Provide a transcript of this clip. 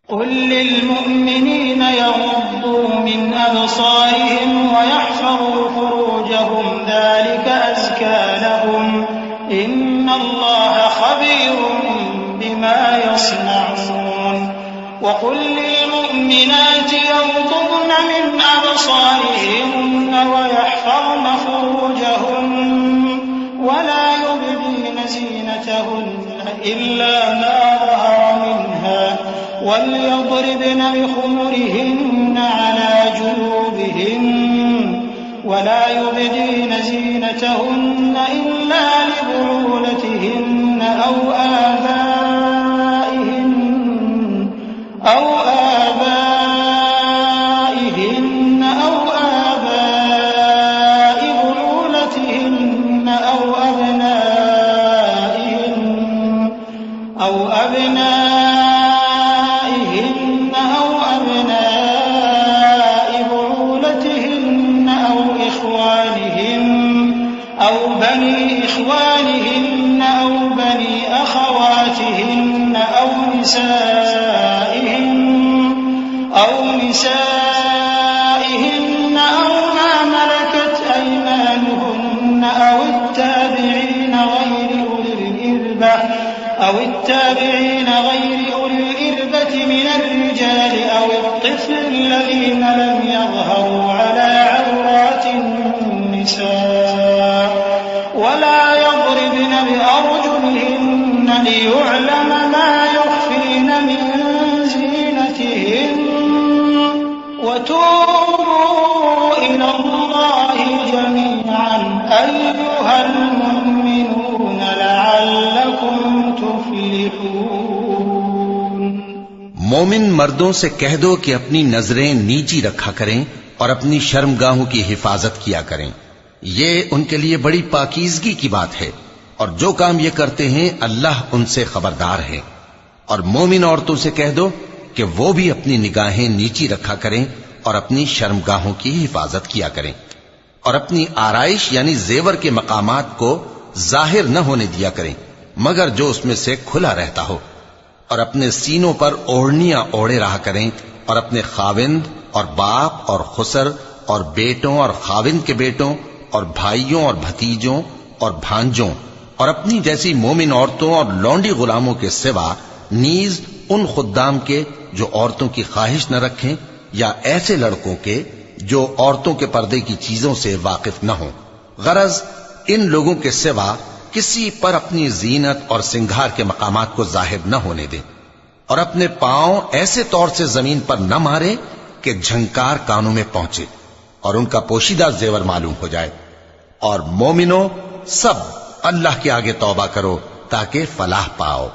قل للمؤمنين يغضوا من أبصارهم ويحفظوا فروجهم ذلك أزكى لهم إن الله خبير بما يصنعون وقل للمؤمنات يغضضن من أبصارهن ويحفظن فروجهن ولا يبدين زينتهن إلا ما ظهر منها وليضربن بخمرهن على جيوبهن ولا يبدين زينتهن إلا لبعولتهن أو آبائهن أو آباء بعولتهن أو أبنائهن أو أبناء بعولتهن أو إخوانهن أو بني إخوانهن أو بني أخواتهن أو نسائهن أو ما ملكت أيمانهن أو التابعين غير أولي الإربة من الرجال أو الطفل الذين لم يظهروا على عورات النساء ولا يضربن بأرجلهن ليعلم ما يخفين من زينتهن وتوبوا إلى الله جميعا أيها المؤمنون لعلكم تفلحون۔ مومن مردوں سے کہہ دو کہ اپنی نظریں نیچی رکھا کریں اور اپنی شرمگاہوں کی حفاظت کیا کریں، یہ ان کے لیے بڑی پاکیزگی کی بات ہے، اور جو کام یہ کرتے ہیں اللہ ان سے خبردار ہے۔ اور مومن عورتوں سے کہہ دو کہ وہ بھی اپنی نگاہیں نیچی رکھا کریں اور اپنی شرمگاہوں کی حفاظت کیا کریں، اور اپنی آرائش یعنی زیور کے مقامات کو ظاہر نہ ہونے دیا کریں مگر جو اس میں سے کھلا رہتا ہو، اور اپنے سینوں پر اوڑھنیاں اوڑھے رہا کریں، اور اپنے خاوند اور باپ اور خسر اور بیٹوں اور خاوند کے بیٹوں اور بھائیوں اور بھتیجوں اور بھانجوں اور اپنی جیسی مومن عورتوں اور لونڈی غلاموں کے سوا نیز ان خدام کے جو عورتوں کی خواہش نہ رکھیں، یا ایسے لڑکوں کے جو عورتوں کے پردے کی چیزوں سے واقف نہ ہوں۔ غرض ان لوگوں کے سوا کسی پر اپنی زینت اور سنگھار کے مقامات کو ظاہر نہ ہونے دیں، اور اپنے پاؤں ایسے طور سے زمین پر نہ مارے کہ جھنکار کانوں میں پہنچے اور ان کا پوشیدہ زیور معلوم ہو جائے۔ اور مومنوں سب اللہ کے آگے توبہ کرو تاکہ فلاح پاؤ۔